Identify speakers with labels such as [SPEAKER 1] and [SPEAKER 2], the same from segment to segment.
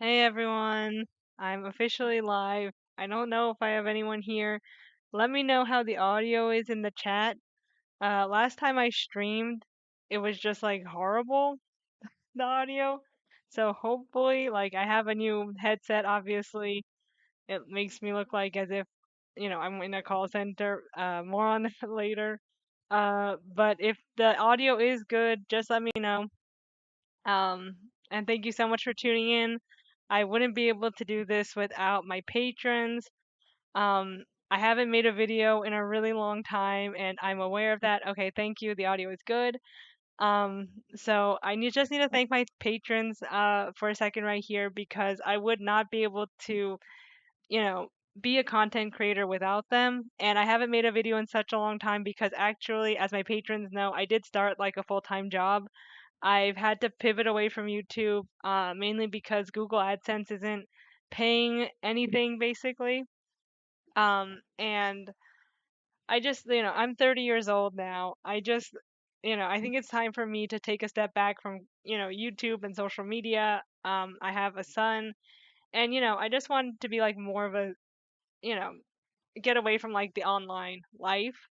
[SPEAKER 1] Hey everyone, I'm officially live. I don't know if I have anyone here. Let me know how the audio is in the chat. Last time I streamed, it was just like horrible, the audio. So hopefully, like I have a new headset, obviously. It makes me look like as if, I'm in a call center. More on that later. But if the audio is good, just let me know. Um, and thank you so much for tuning in. I wouldn't be able to do this without my patrons. Um, I haven't made a video in a really long time, and I'm aware of that. Okay, thank you. The audio is good. So just need to thank my patrons for a second right here because I would not be able to, you know, be a content creator without them. And I haven't made a video in such a long time because actually, as my patrons know, I did start like a full-time job. I've had to pivot away from YouTube, mainly because Google AdSense isn't paying anything basically. And I'm 30 years old now. I think it's time for me to take a step back from, YouTube and social media. I have a son, and, I just want to be like more of a, you know, get away from like the online life.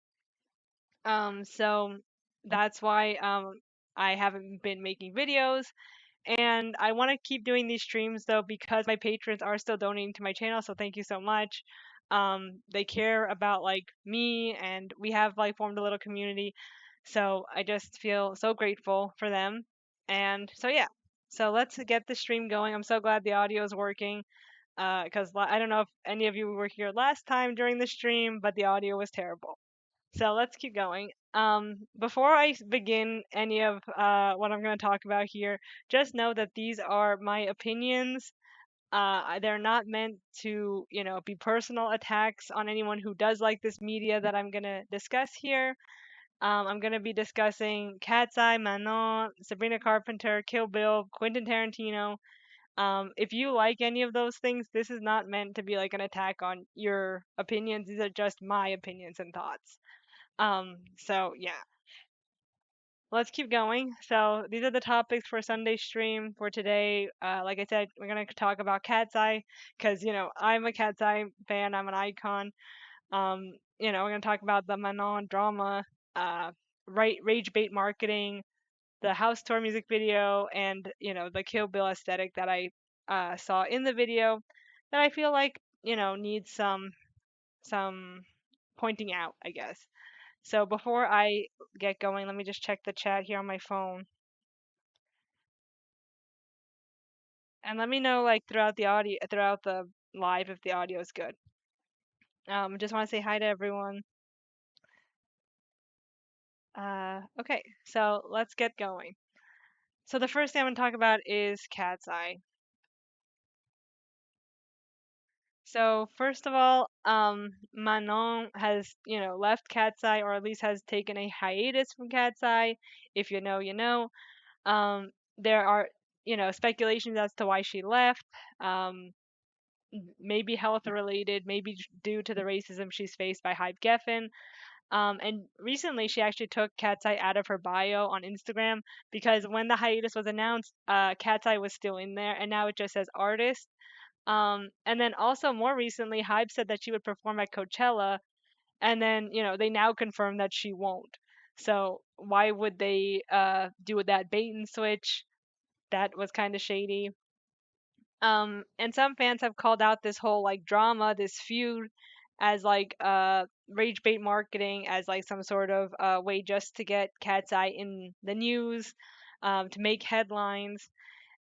[SPEAKER 1] So that's why, I haven't been making videos. And I want to keep doing these streams though because my patrons are still donating to my channel, so thank you so much. They care about like me and we have like formed a little community. So I just feel so grateful for them. And so yeah. So let's get the stream going. I'm so glad the audio is working. Because I don't know if any of you were here last time during the stream, but the audio was terrible. So let's keep going. Before I begin any of what I'm going to talk about here, just know that these are my opinions. They're not meant to, be personal attacks on anyone who does like this media that I'm going to discuss here. I'm going to be discussing Katseye, Manon, Sabrina Carpenter, Kill Bill, Quentin Tarantino. If you like any of those things, this is not meant to be like an attack on your opinions. These are just my opinions and thoughts. So yeah, let's keep going. So these are the topics for Sunday stream for today. Like I said, we're gonna talk about Cat's Eye because I'm a Cat's Eye fan. I'm an icon. We're gonna talk about the Manon drama, uh, rage bait marketing, the house tour music video, and the Kill Bill aesthetic that I saw in the video that I feel like needs some pointing out, I guess. So before I get going, let me just check the chat here on my phone. And let me know like throughout the live if the audio is good. Just want to say hi to everyone. Okay, so let's get going. So the first thing I'm gonna talk about is Cat's Eye. So first of all, Manon has, left Cat's Eye or at least has taken a hiatus from Cat's Eye. If you know, you know. There are, speculations as to why she left. Um, Maybe health related, maybe due to the racism she's faced by Hype Geffen. And recently, she actually took Cat's Eye out of her bio on Instagram because when the hiatus was announced, Cat's Eye was still in there, and now it just says artist. And then also more recently, Hype said that she would perform at Coachella, and then they now confirm that she won't. So why would they do that bait and switch? That was kind of shady. And some fans have called out this whole like drama, this feud, as like rage bait marketing, as like some sort of way just to get Cat's Eye in the news, to make headlines.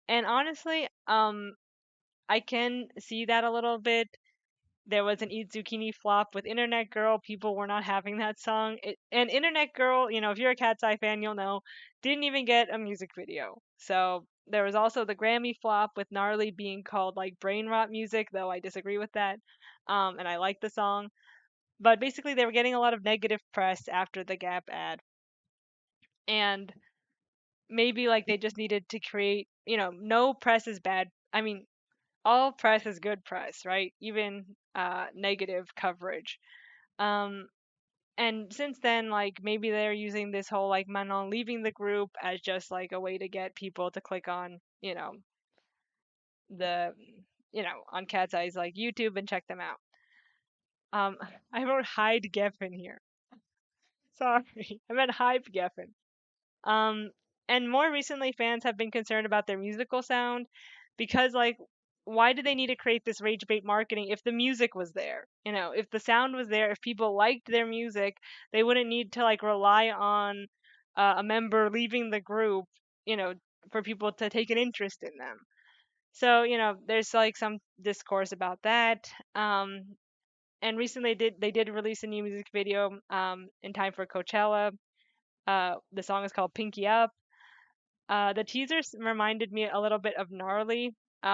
[SPEAKER 1] And honestly, I can see that a little bit. There was an Eat Zucchini flop with Internet Girl. People were not having that song. And Internet Girl, if you're a Cat's Eye fan, you'll know, didn't even get a music video. So there was also the Grammy flop with Gnarly being called like brain rot music, though I disagree with that. And I like the song. But basically, they were getting a lot of negative press after the Gap ad. And maybe like they just needed to create, no press is bad. I mean, all press is good press, right? Even negative coverage. Um, and since then, like maybe they're using this whole like Manon leaving the group as just like a way to get people to click on, the on Cat's Eyes like YouTube and check them out. Um, I wrote Hyde Geffen here. Sorry, I meant Hype Geffen. Um, and more recently, fans have been concerned about their musical sound because, like, why do they need to create this rage bait marketing if the music was there? If the sound was there, if people liked their music, they wouldn't need to like rely on a member leaving the group, you know, for people to take an interest in them. So, there's like some discourse about that. And recently they did release a new music video in time for Coachella. The song is called Pinky Up. The teasers reminded me a little bit of Gnarly,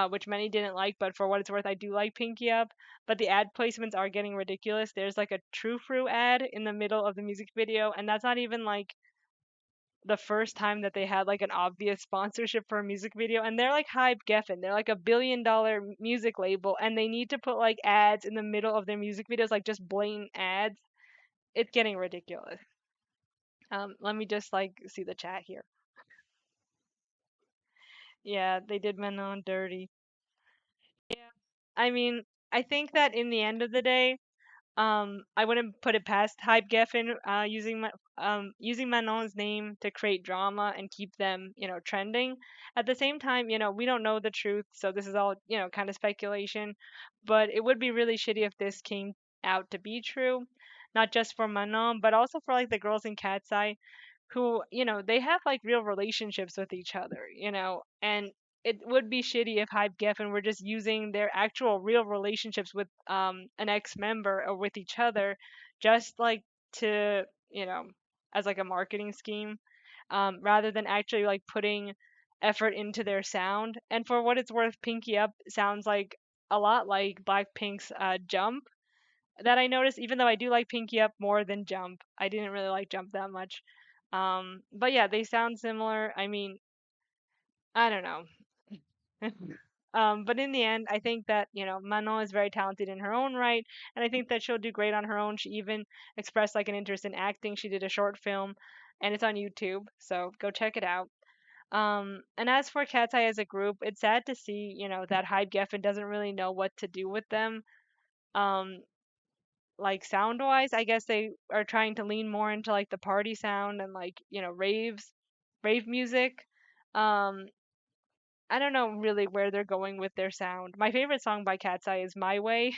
[SPEAKER 1] which many didn't like, but for what it's worth, I do like Pinky Up. But the ad placements are getting ridiculous. There's like a True Fruit ad in the middle of the music video, and that's not even like the first time that they had like an obvious sponsorship for a music video. And they're like Hype Geffen. They're like $1 billion music label, and they need to put like ads in the middle of their music videos, like just blatant ads. It's getting ridiculous. Let me just like see the chat here. Yeah, they did Manon dirty. Yeah. I mean, I think that in the end of the day, I wouldn't put it past Hype Geffen using Manon's name to create drama and keep them, trending. At the same time, we don't know the truth, so this is all, kind of speculation. But it would be really shitty if this came out to be true, not just for Manon, but also for like the girls in Cat's Eye who, they have like real relationships with each other, and it would be shitty if Hype Geffen were just using their actual real relationships with an ex member or with each other just like to, as like a marketing scheme, rather than actually like putting effort into their sound. And for what it's worth, Pinky Up sounds like a lot like Blackpink's Jump that I noticed, even though I do like Pinky Up more than Jump. I didn't really like Jump that much. But yeah, they sound similar. I mean, I don't know. But in the end, I think that, Manon is very talented in her own right, and I think that she'll do great on her own. She even expressed like an interest in acting. She did a short film, and it's on YouTube, so go check it out. And as for Cat's Eye as a group, it's sad to see, that Hyde Geffen doesn't really know what to do with them. Um, like sound wise, I guess they are trying to lean more into like the party sound and like, rave music. Um, I don't know really where they're going with their sound. My favorite song by Cat's Eye is My Way.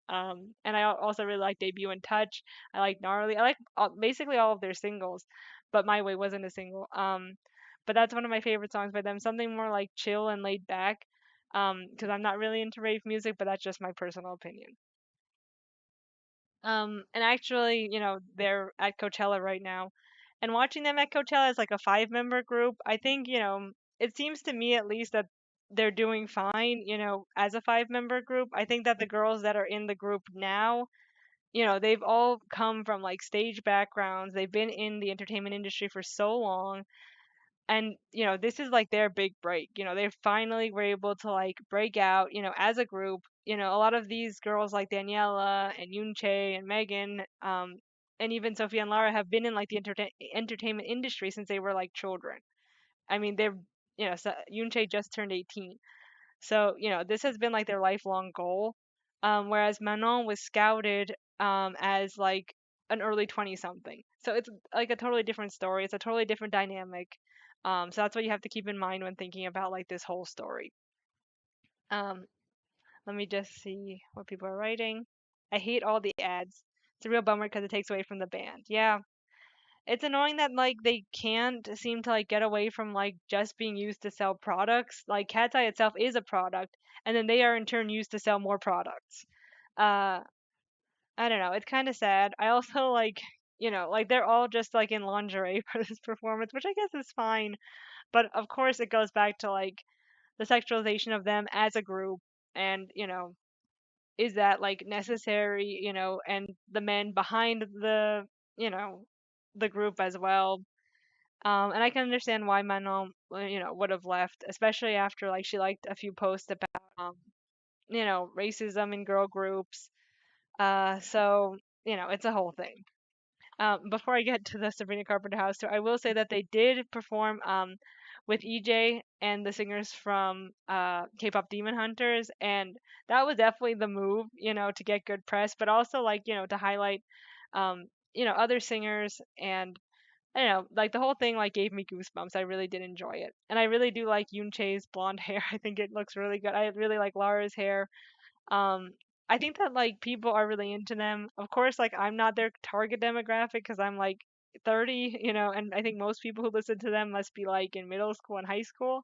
[SPEAKER 1] And I also really like Debut and Touch. I like Gnarly. I like basically all of their singles, but My Way wasn't a single. But that's one of my favorite songs by them. Something more like chill and laid back. Because I'm not really into rave music, but that's just my personal opinion. And actually, they're at Coachella right now. And watching them at Coachella as like a five-member group, I think, it seems to me at least that they're doing fine, as a five-member group. I think that the girls that are in the group now, they've all come from like stage backgrounds. They've been in the entertainment industry for so long, and this is like their big break. They finally were able to like break out, as a group. A lot of these girls like Daniela and Yoonchae and Megan, and even Sophia and Lara have been in like the entertainment industry since they were like children. I mean, they're so Yoonchae just turned 18, so this has been like their lifelong goal. Whereas Manon was scouted as like an early 20 something. So it's like a totally different story. It's a totally different dynamic. So that's what you have to keep in mind when thinking about like this whole story. Um, Let me just see what people are writing. I hate all the ads. It's a real bummer because it takes away from the band. Yeah, it's annoying that like they can't seem to like get away from like just being used to sell products. Like Cat's Eye itself is a product, and then they are in turn used to sell more products. Uh, I don't know. It's kind of sad. I also like, like they're all just like in lingerie for this performance, which I guess is fine. But of course, it goes back to like the sexualization of them as a group, and is that like necessary? And the men behind you know, the group as well. And I can understand why Manon, would have left, especially after like she liked a few posts about, racism in girl groups. So it's a whole thing. Before I get to the Sabrina Carpenter house tour, I will say that they did perform with EJ and the singers from K-pop Demon Hunters, and that was definitely the move, to get good press, but also like, to highlight other singers. And I don't know, like the whole thing like gave me goosebumps. I really did enjoy it. And I really do like Yoon Chae's blonde hair. I think it looks really good. I really like Lara's hair. Um, I think that like people are really into them. Of course, like I'm not their target demographic because I'm like 30, and I think most people who listen to them must be like in middle school and high school.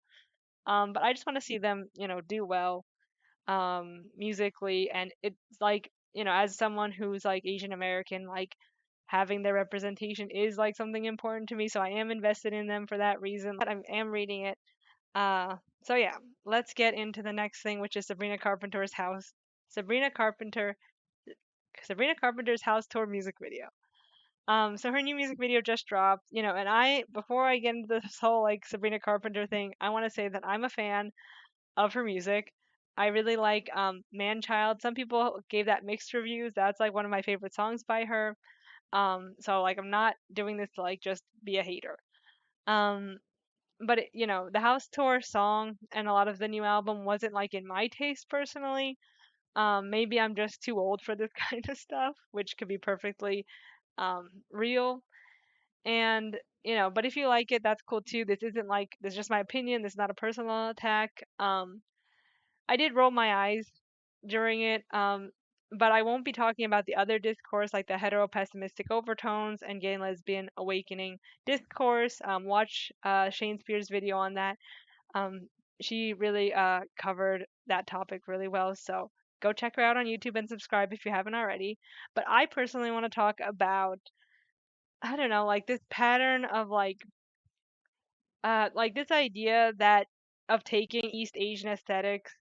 [SPEAKER 1] But I just want to see them, do well musically. And it's like, as someone who's like Asian American, like having their representation is like something important to me. So I am invested in them for that reason. I am reading it. Uh, so yeah, let's get into the next thing, which is Sabrina Carpenter, Sabrina Carpenter's house tour music video. So her new music video just dropped, and before I get into this whole like Sabrina Carpenter thing, I want to say that I'm a fan of her music. I really like Man Child. Some people gave that mixed reviews. That's like one of my favorite songs by her. So like I'm not doing this to like just be a hater. Um, but the house tour song and a lot of the new album wasn't like in my taste personally. Maybe I'm just too old for this kind of stuff, which could be perfectly real. And but if you like it, that's cool too. This is just my opinion. This is not a personal attack. I did roll my eyes during it, but I won't be talking about the other discourse like the hetero pessimistic overtones and gay and lesbian awakening discourse. Watch Shane Spears' video on that. Um, she really covered that topic really well, so go check her out on YouTube and subscribe if you haven't already. But I personally want to talk about, I don't know, like this pattern of like this idea that of taking East Asian aesthetics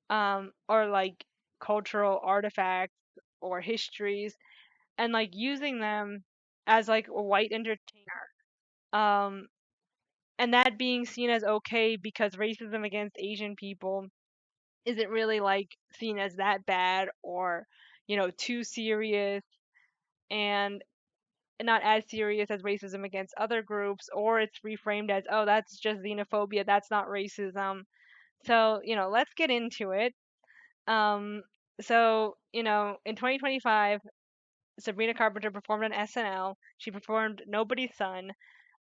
[SPEAKER 1] or like cultural artifacts or histories and like using them as like a white entertainer. Um, and that being seen as okay because racism against Asian people isn't really like seen as that bad or, too serious and not as serious as racism against other groups, or it's reframed as, oh, that's just xenophobia, that's not racism. So, let's get into it. Um, so, in 2025, Sabrina Carpenter performed on SNL. She performed Nobody's Son,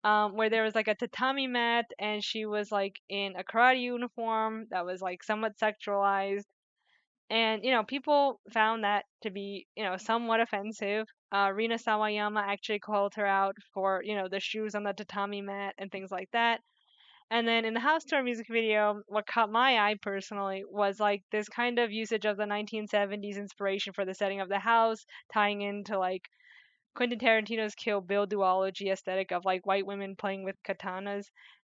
[SPEAKER 1] where there was like a tatami mat, and she was like in a karate uniform that was like somewhat sexualized. And, people found that to be, somewhat offensive. Rina Sawayama actually called her out for, the shoes on the tatami mat and things like that. And then in the house tour music video, what caught my eye personally was like this kind of usage of the 1970s inspiration for the setting of the house, tying into like Quentin Tarantino's Kill Bill duology aesthetic of like white women playing with katanas.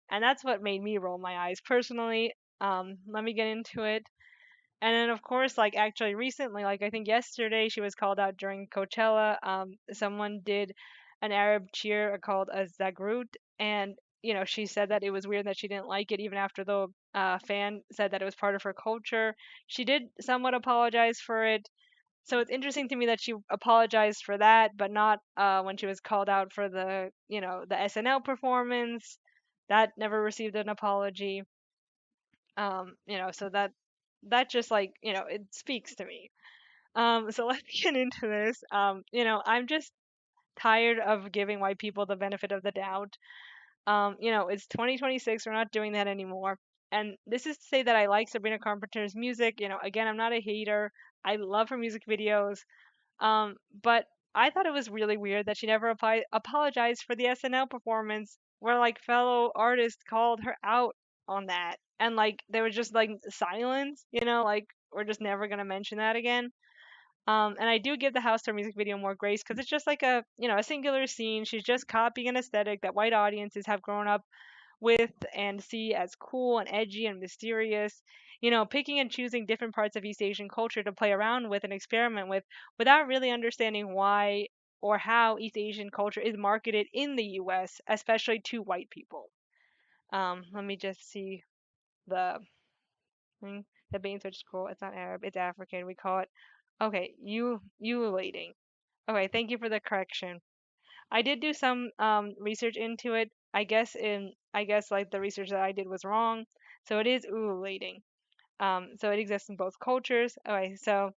[SPEAKER 1] And that's what made me roll my eyes personally. Let me get into it. And then of course, like actually recently, like I think yesterday, she was called out during Coachella. Someone did an Arab cheer called a Zagrut, and she said that it was weird that she didn't like it, even after the fan said that it was part of her culture. She did somewhat apologize for it. So it's interesting to me that she apologized for that, but not when she was called out for the the SNL performance. That never received an apology. So that just like it speaks to me. So let's get into this. I'm just tired of giving white people the benefit of the doubt. It's 2026. We're not doing that anymore. And this is to say that I like Sabrina Carpenter's music. Again, I'm not a hater. I love her music videos. But I thought it was really weird that she never apologized for the SNL performance, where like fellow artists called her out on that, and like there was just like silence. Like we're just never gonna mention that again. And I do give the house tour music video more grace because it's just like a singular scene. She's just copying an aesthetic that white audiences have grown up with and see as cool and edgy and mysterious. Picking and choosing different parts of East Asian culture to play around with and experiment with without really understanding why or how East Asian culture is marketed in the US, especially to white people. Let me just see the thing. The bean switch is cool. It's not Arab, it's African. We call it, okay, ululating. Okay, thank you for the correction. I did do some research into it. I guess I guess like the research that I did was wrong. So it is ululating. So it exists in both cultures. Okay, so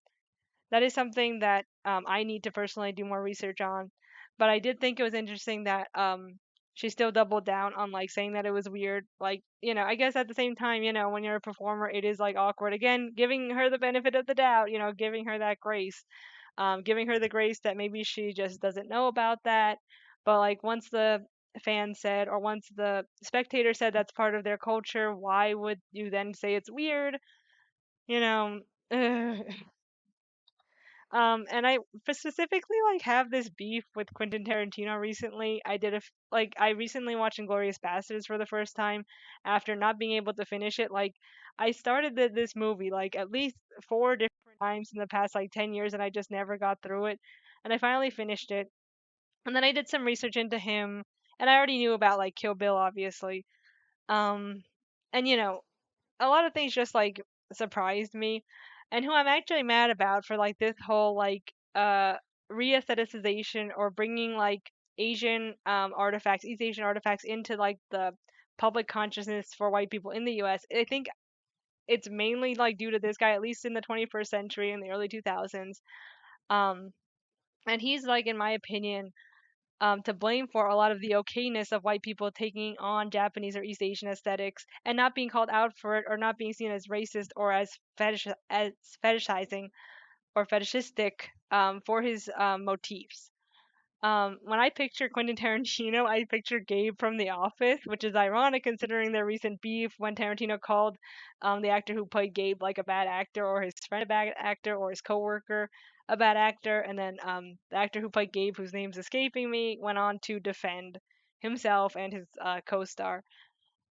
[SPEAKER 1] that is something that I need to personally do more research on. But I did think it was interesting that she still doubled down on like saying that it was weird. Like, I guess at the same time, when you're a performer, it is like awkward. Again, giving her the benefit of the doubt, giving her that grace, giving her the grace that maybe she just doesn't know about that. But like once the fan said, or once the spectator said that's part of their culture, why would you then say it's weird? You know, and I specifically like have this beef with Quentin Tarantino recently. I recently watched Inglourious Basterds for the first time after not being able to finish it. Like I started this movie like at least four different times in the past like 10 years and I just never got through it. And I finally finished it. And then I did some research into him and I already knew about like Kill Bill obviously. Um and a lot of things just like surprised me, and who I'm actually mad about for like this whole like re-aestheticization or bringing like Asian artifacts, East Asian artifacts into like the public consciousness for white people in the U.S. I think it's mainly like due to this guy, at least in the 21st century in the early 2000s. Um, and he's like, in my opinion, to blame for a lot of the okayness of white people taking on Japanese or East Asian aesthetics and not being called out for it or not being seen as racist or as fetishizing or fetishistic for his motifs. When I picture Quentin Tarantino, I picture Gabe from The Office, which is ironic considering their recent beef when Tarantino called the actor who played Gabe like a bad actor, or his friend a bad actor, or his coworker a bad actor, and then the actor who played Gabe, whose name's escaping me, went on to defend himself and his co-star.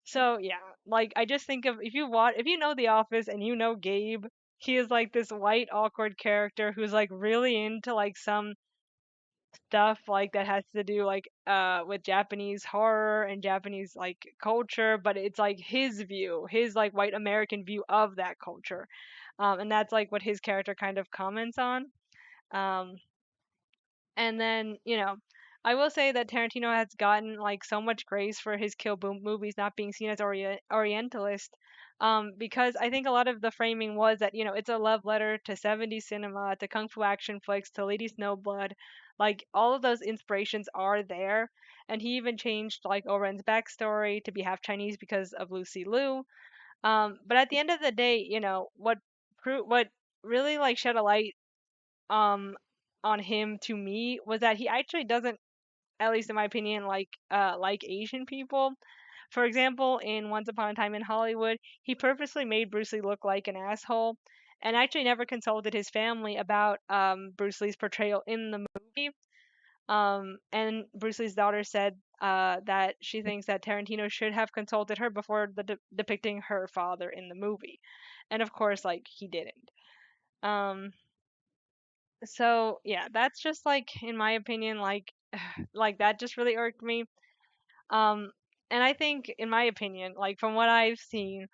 [SPEAKER 1] So yeah, like I just think of if you know The Office and you know Gabe, he is like this white awkward character who's like really into like some stuff like that has to do like with Japanese horror and Japanese like culture, but it's like his view, his like white American view of that culture. And that's like what his character kind of comments on. Um and then, I will say that Tarantino has gotten like so much grace for his Kill Bill movies not being seen as Orientalist, because I think a lot of the framing was that it's a love letter to 70s cinema, to kung fu action flicks, to Lady Snowblood, like all of those inspirations are there, and he even changed like Oren's backstory to be half Chinese because of Lucy Liu. But at the end of the day, what really like shed a light um on him to me was that he actually doesn't, at least in my opinion, like Asian people. For example, in Once Upon a Time in Hollywood, he purposely made Bruce Lee look like an asshole and actually never consulted his family about Bruce Lee's portrayal in the movie. And Bruce Lee's daughter said that she thinks that Tarantino should have consulted her before depicting her father in the movie. And of course, like, he didn't. Um, so yeah, that's just like in my opinion, like that just really irked me. Um, and I think, in my opinion, like from what I've seen,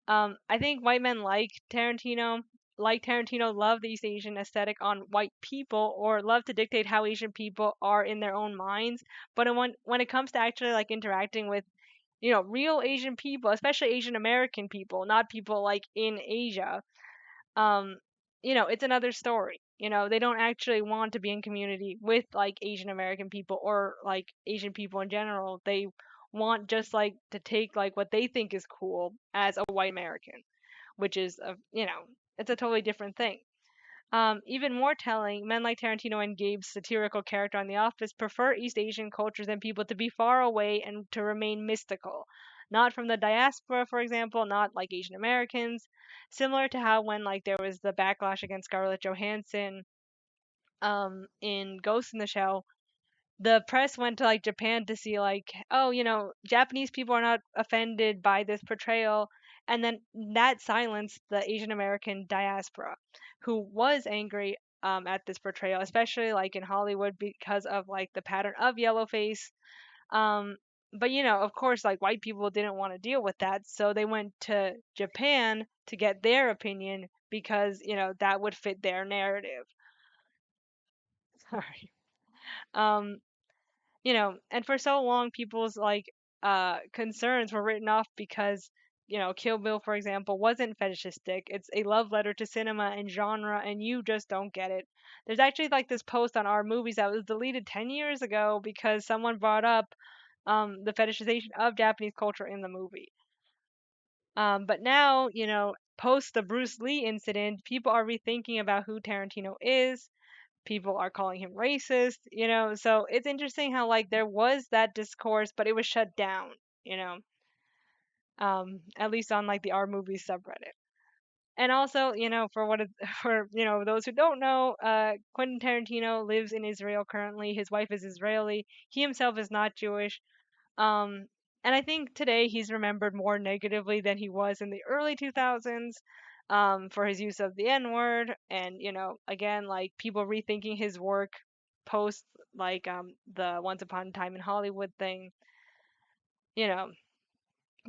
[SPEAKER 1] I think white men like Tarantino, love the East Asian aesthetic on white people, or love to dictate how Asian people are in their own minds. But when it comes to actually like interacting with, real Asian people, especially Asian American people, not people like in Asia, um, it's another story. They don't actually want to be in community with like Asian American people or like Asian people in general. They want just like to take like what they think is cool as a white American, which is it's a totally different thing. Even more telling, men like Tarantino and Gabe's satirical character on The Office prefer East Asian cultures and people to be far away and to remain mystical. Not from the diaspora, for example, not like Asian Americans. Similar to how when like there was the backlash against Scarlett Johansson in Ghost in the Shell, the press went to like Japan to see like, oh, Japanese people are not offended by this portrayal, and then that silenced the Asian American diaspora, who was angry at this portrayal, especially like in Hollywood because of like the pattern of yellowface. Um, but of course, like white people didn't want to deal with that, so they went to Japan to get their opinion because that would fit their narrative. Sorry. Um, and for so long people's like concerns were written off because Kill Bill, for example, wasn't fetishistic. It's a love letter to cinema and genre, and you just don't get it. There's actually like this post on our movies that was deleted 10 years ago because someone brought up the fetishization of Japanese culture in the movie. But now, post the Bruce Lee incident, people are rethinking about who Tarantino is. People are calling him racist. So it's interesting how like there was that discourse, but it was shut down, you know, at least on like the R movies subreddit. And also, for what it, for those who don't know, Quentin Tarantino lives in Israel currently. His wife is Israeli. He himself is not Jewish. Um, and I think today he's remembered more negatively than he was in the early 2000s, for his use of the N word. And, again, like people rethinking his work post like the Once Upon a Time in Hollywood thing, you know.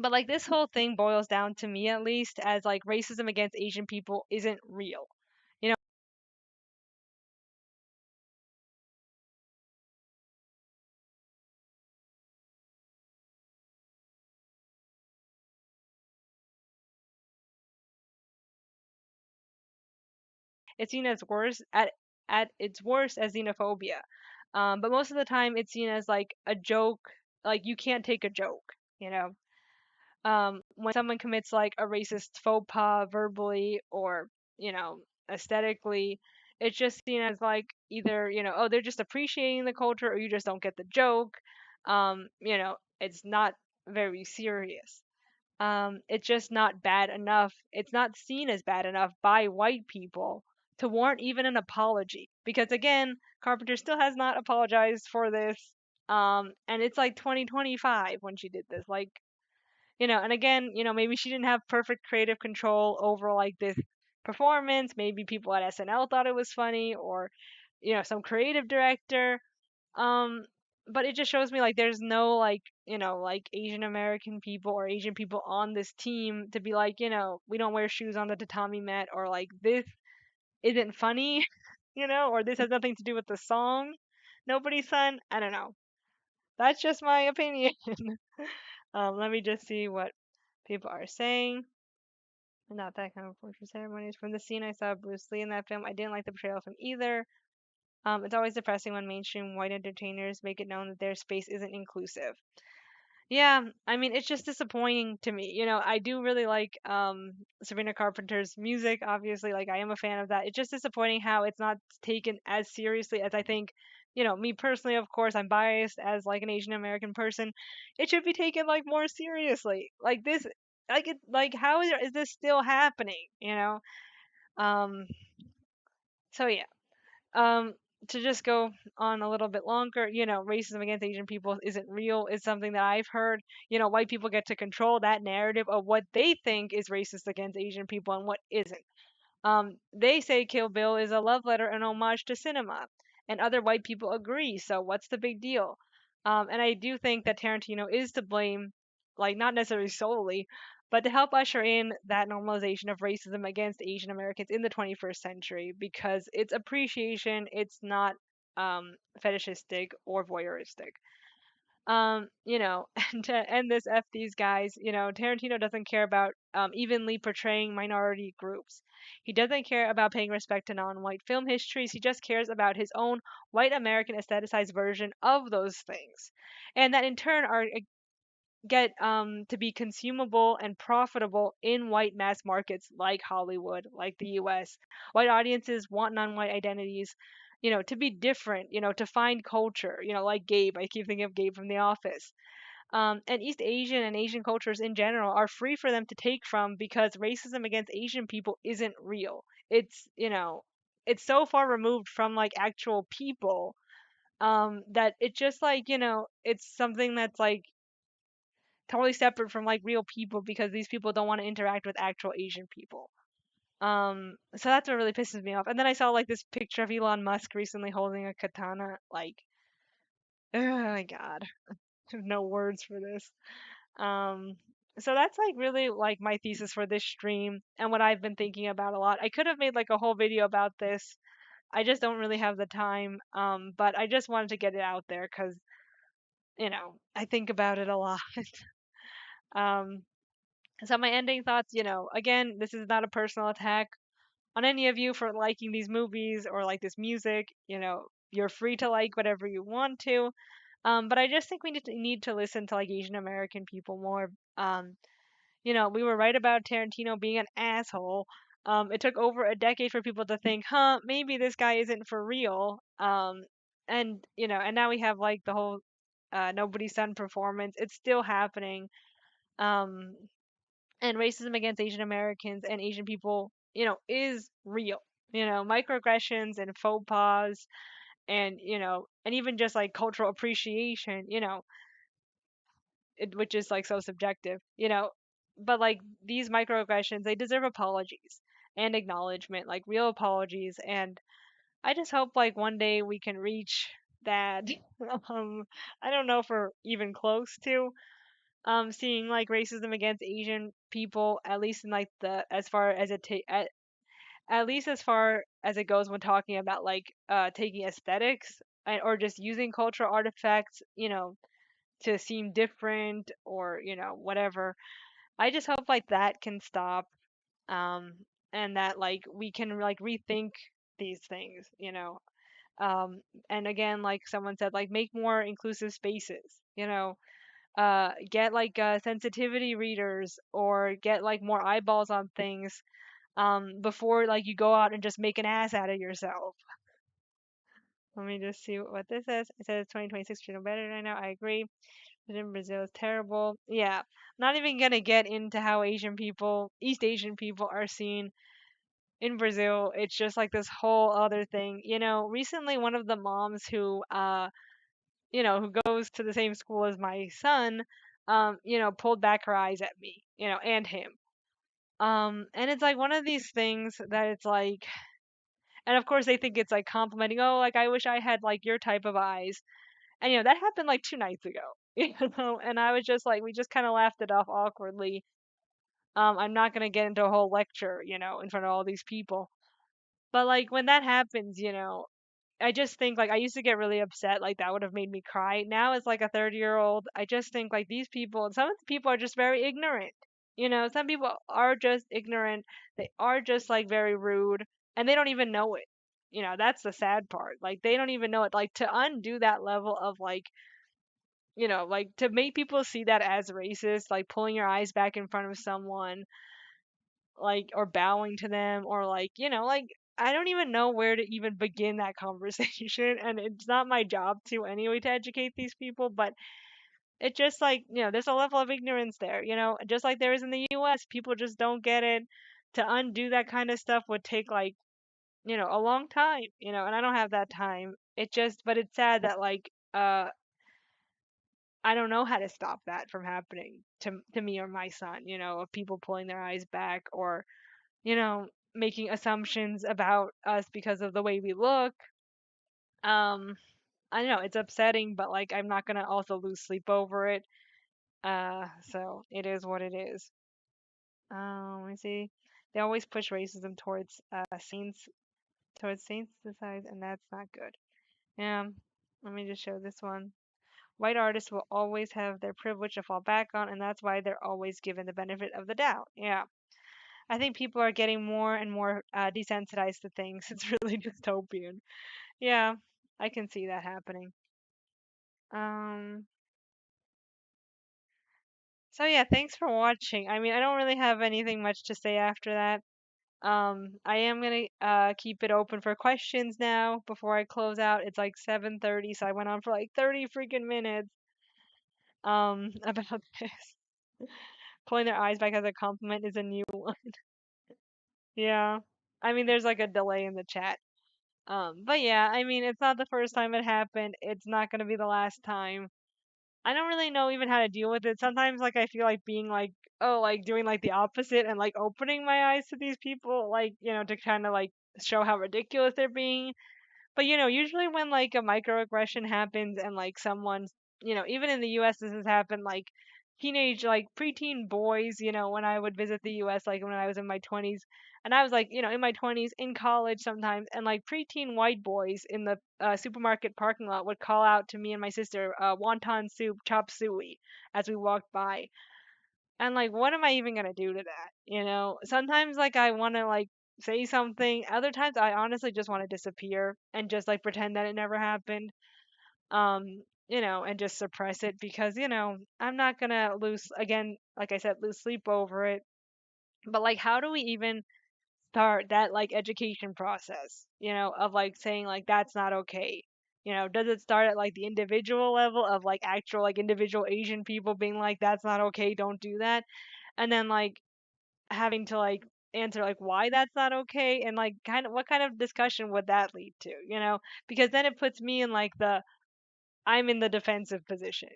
[SPEAKER 1] But like this whole thing boils down to me at least as like racism against Asian people isn't real. You know, it's seen as worse at its worst as xenophobia. But most of the time it's seen as like a joke, like you can't take a joke, you know. When someone commits like a racist faux pas verbally or, you know, aesthetically, it's just seen as like either, oh, they're just appreciating the culture or you just don't get the joke. It's not very serious. It's just not bad enough. It's not seen as bad enough by white people to warrant even an apology. Because again, Carpenter still has not apologized for this. And it's like 2025 when she did this. Like, and again, maybe she didn't have perfect creative control over like this performance. Maybe people at SNL thought it was funny or, some creative director. Um, but it just shows me like there's no like, like Asian American people or Asian people on this team to be like, we don't wear shoes on the tatami mat or like this isn't funny, or this has nothing to do with the song. Nobody's son. I don't know. That's just my opinion. Let me just see what people are saying. Not that kind of portrait ceremonies. From the scene I saw Bruce Lee in that film, I didn't like the portrayal of him either. It's always depressing when mainstream white entertainers make it known that their space isn't inclusive. Yeah, I mean, it's just disappointing to me. I do really like Sabrina Carpenter's music, obviously. Like, I am a fan of that. It's just disappointing how it's not taken as seriously as I think, me personally, of course, I'm biased as like an Asian American person. It should be taken like more seriously. Like this, like how is this still happening? Um, so yeah. Um, to just go on a little bit longer, racism against Asian people isn't real. Is something that I've heard. White people get to control that narrative of what they think is racist against Asian people and what isn't. They say Kill Bill is a love letter and homage to cinema, and other white people agree. So what's the big deal? And I do think that Tarantino is to blame, like not necessarily solely, but to help usher in that normalization of racism against Asian Americans in the 21st century because it's appreciation, it's not fetishistic or voyeuristic. And to end this F these guys, Tarantino doesn't care about evenly portraying minority groups. He doesn't care about paying respect to non-white film histories. He just cares about his own white American aestheticized version of those things. And that in turn are get to be consumable and profitable in white mass markets like Hollywood, like the US. White audiences want non-white identities, to be different, to find culture, like Gabe. I keep thinking of Gabe from The Office. And East Asian and Asian cultures in general are free for them to take from because racism against Asian people isn't real. It's so far removed from like actual people that it just like, it's something that's like totally separate from like real people because these people don't want to interact with actual Asian people. So that's what really pisses me off. And then I saw like this picture of Elon Musk recently holding a katana. Like, oh my god, I have no words for this. Um, so that's like really like my thesis for this stream and what I've been thinking about a lot. I could have made like a whole video about this. I just don't really have the time. But I just wanted to get it out there because I think about it a lot. Um, so my ending thoughts, again, this is not a personal attack on any of you for liking these movies or like this music. You're free to like whatever you want to. But I just think we need to listen to like Asian American people more. We were right about Tarantino being an asshole. It took over a decade for people to think, huh, maybe this guy isn't for real. And now we have like the whole Nobody's Son performance. It's still happening. Um, and racism against Asian Americans and Asian people, is real. Microaggressions and faux pas and even just like cultural appreciation, which is like so subjective, but like these microaggressions, they deserve apologies and acknowledgement, like real apologies. And I just hope like one day we can reach that. um, I don't know if we're even close to seeing like racism against Asian people, at least in like the as far as at least as far as it goes when talking about like taking aesthetics or just using cultural artifacts, to seem different or whatever. I just hope like that can stop, um and that like we can like rethink these things, and again, like someone said, like make more inclusive spaces, get like sensitivity readers or get like more eyeballs on things before like you go out and just make an ass out of yourself. Let me just see what this says. It says 2026 should know better right now. I agree. But in Brazil is terrible. Yeah. Not even gonna get into how East Asian people are seen in Brazil. It's just like this whole other thing. Recently one of the moms who goes to the same school as my son, pulled back her eyes at me, and him. And it's like one of these things that it's like, and of course they think it's like complimenting, oh, like I wish I had like your type of eyes. And that happened like 2 nights ago. And I was just like, we just kind of laughed it off awkwardly. I'm not gonna get into a whole lecture, in front of all these people. But like when that happens, I just think like I used to get really upset, like that would have made me cry. Now as like a 30-year-old, I just think like these people, and some of the people are just very ignorant. Some people are just ignorant. They are just like very rude and they don't even know it. That's the sad part. Like they don't even know it. Like to undo that level of like, like to make people see that as racist, like pulling your eyes back in front of someone, like, or bowing to them, or like, like, I don't even know where to even begin that conversation. And it's not my job to anyway to educate these people, but it just like, there's a level of ignorance there, just like there is in the US. People just don't get it. To undo that kind of stuff would take like, a long time, and I don't have that time. But it's sad that like, I don't know how to stop that from happening to me or my son, of people pulling their eyes back or, making assumptions about us because of the way we look. Um, I know it's upsetting, but like I'm not gonna also lose sleep over it. So it is what it is. Let me see. They always push racism towards saints society, and that's not good. Yeah. Let me just show this one. White artists will always have their privilege to fall back on, and that's why they're always given the benefit of the doubt. Yeah. I think people are getting more and more desensitized to things. It's really dystopian. Yeah, I can see that happening. Um, so yeah, thanks for watching. I mean, I don't really have anything much to say after that. I am gonna keep it open for questions now before I close out. It's like 7:30, so I went on for like 30 freaking minutes about this. Pulling their eyes back as a compliment is a new one. Yeah. I mean, there's like a delay in the chat. But yeah, I mean, it's not the first time it happened. It's not gonna be the last time. I don't really know even how to deal with it. Sometimes, like, I feel like being like, oh, like doing like the opposite and like opening my eyes to these people, like, to kind of like show how ridiculous they're being. But, usually when like a microaggression happens and like someone's, even in the US, this has happened, like teenage like preteen boys, when I would visit the US like when I was in my 20s. And I was like, in my 20s in college sometimes, and like preteen white boys in the supermarket parking lot would call out to me and my sister, wonton soup, chop suey, as we walked by. And like, what am I even gonna do to that? Sometimes like I want to like say something. Other times I honestly just want to disappear and just like pretend that it never happened. And just suppress it because I'm not gonna lose again. Like I said, lose sleep over it. But like, how do we even start that like education process? Of like saying like that's not okay. Does it start at like the individual level of like actual like individual Asian people being like that's not okay, don't do that, and then like having to like answer like why that's not okay, and like kind of what kind of discussion would that lead to, because then it puts me in like I'm in the defensive position,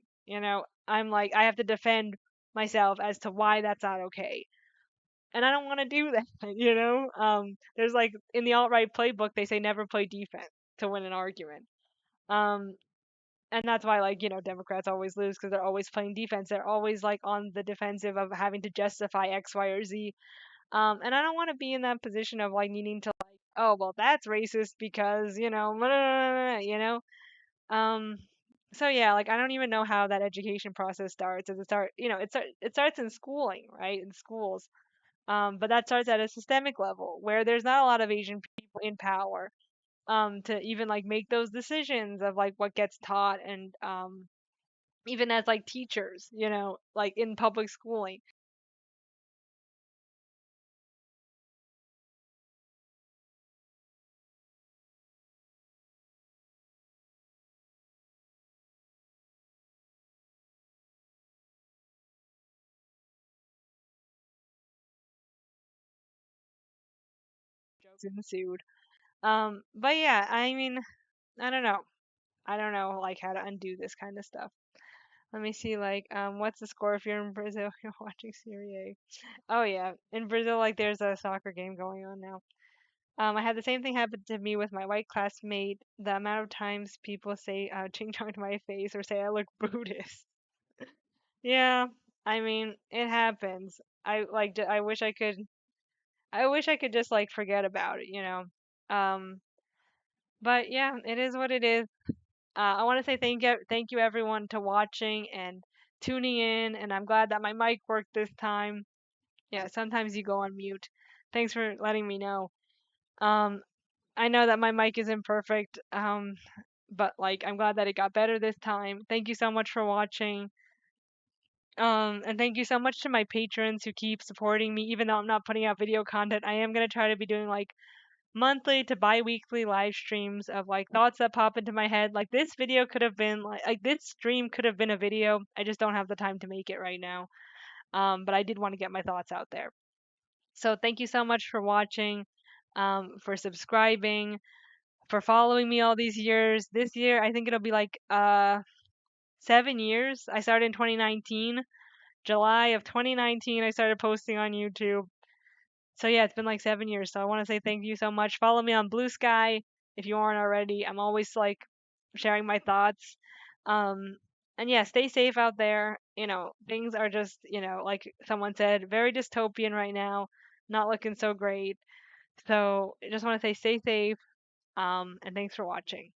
[SPEAKER 1] I'm like I have to defend myself as to why that's not okay, and I don't want to do that. There's like in the alt-right playbook they say never play defense to win an argument. um and that's why like Democrats always lose because they're always playing defense, they're always like on the defensive of having to justify X, Y, or Z. And I don't want to be in that position of like needing to like, oh well, that's racist because blah, blah, blah, Um, so yeah, like I don't even know how that education process starts. Does it start? It starts in schooling, right? In schools. But that starts at a systemic level where there's not a lot of Asian people in power. To even like make those decisions of like what gets taught, and even as like teachers, like in public schooling. Jokes ensued. But yeah, I mean, I don't know. I don't know like how to undo this kind of stuff. Let me see like what's the score if you're in Brazil you're watching Serie A. Oh yeah, in Brazil like there's a soccer game going on now. I had the same thing happen to me with my white classmate. The amount of times people say ching chong to my face or say I look Buddhist. Yeah, I mean, it happens. I wish I could just like forget about it. Um but yeah, it is what it is. I want to say thank you everyone to watching and tuning in, and I'm glad that my mic worked this time. Yeah, sometimes you go on mute. Thanks for letting me know. Um, I know that my mic isn't perfect, but like I'm glad that it got better this time. Thank you so much for watching. And thank you so much to my patrons who keep supporting me, even though I'm not putting out video content. I am gonna try to be doing like monthly to bi-weekly live streams of like thoughts that pop into my head. Like this video could have been like this stream could have been a video. I just don't have the time to make it right now. But I did want to get my thoughts out there. So thank you so much for watching, for subscribing, for following me all these years. This year I think it'll be like 7 years. I started in 2019. July of 2019 I started posting on YouTube. So yeah, it's been like 7 years. So I want to say thank you so much. Follow me on Blue Sky if you aren't already. I'm always like sharing my thoughts. Um, and yeah, stay safe out there. Things are just, like someone said, very dystopian right now. Not looking so great. So I just want to say stay safe. And thanks for watching.